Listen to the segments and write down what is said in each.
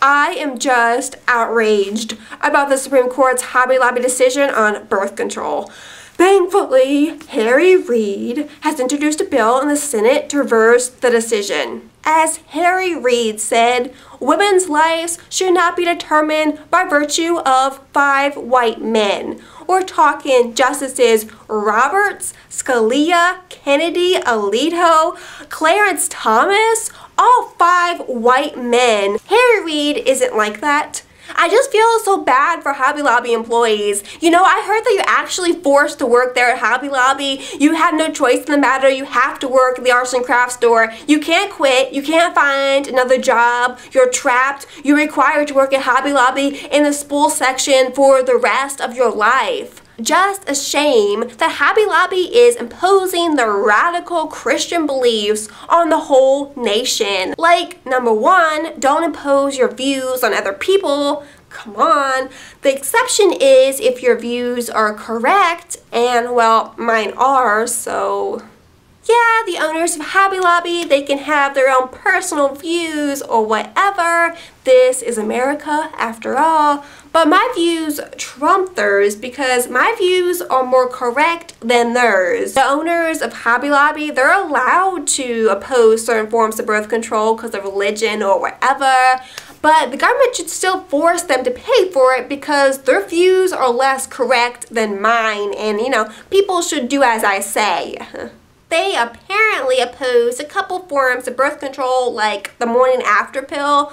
I am just outraged about the Supreme Court's Hobby Lobby decision on birth control. Thankfully, Reid has introduced a bill in the Senate to reverse the decision. As Reid said, women's lives should not be determined by virtue of 5 white men. We're talking Justices Roberts, Scalia, Kennedy, Alito, Clarence Thomas, all 5 white men. Reid isn't like that. I just feel so bad for Hobby Lobby employees. You know, I heard that you're actually forced to work there at Hobby Lobby. You have no choice in the matter. You have to work at the arts and crafts store. You can't quit. You can't find another job. You're trapped. You're required to work at Hobby Lobby in the spool section for the rest of your life. Just a shame that Hobby Lobby is imposing their radical Christian beliefs on the whole nation. Like, number 1, don't impose your views on other people. Come on. The exception is if your views are correct, and well, mine are, so yeah, the owners of Hobby Lobby, they can have their own personal views or whatever. This is America after all. But my views trump theirs because my views are more correct than theirs. The owners of Hobby Lobby, they're allowed to oppose certain forms of birth control because of religion or whatever. But the government should still force them to pay for it because their views are less correct than mine. And, you know, people should do as I say. They apparently oppose a couple forms of birth control like the morning after pill.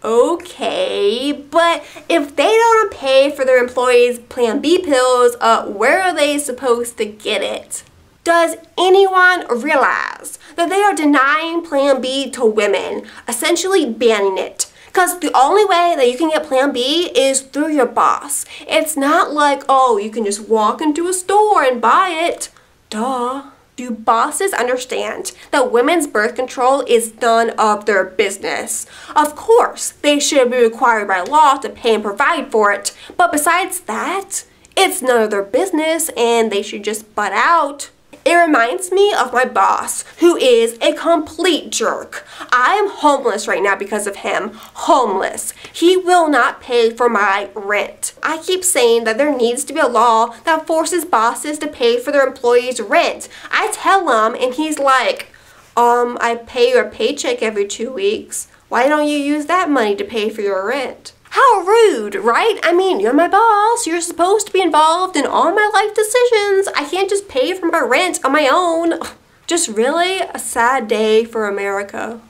Okay, but if they don't pay for their employees' Plan B pills, where are they supposed to get it? Does anyone realize that they are denying Plan B to women, essentially banning it? Because the only way that you can get Plan B is through your boss. It's not like, oh, you can just walk into a store and buy it. Duh. Do bosses understand that women's birth control is none of their business? Of course, they should be required by law to pay and provide for it, but besides that, it's none of their business and they should just butt out. It reminds me of my boss, who is a complete jerk. I am homeless right now because of him. Homeless. He will not pay for my rent. I keep saying that there needs to be a law that forces bosses to pay for their employees' rent. I tell him and he's like, I pay your paycheck every 2 weeks. Why don't you use that money to pay for your rent? How rude, right? I mean, you're my boss. You're supposed to be involved in all my life decisions. I can't just pay for my rent on my own. Just really a sad day for America.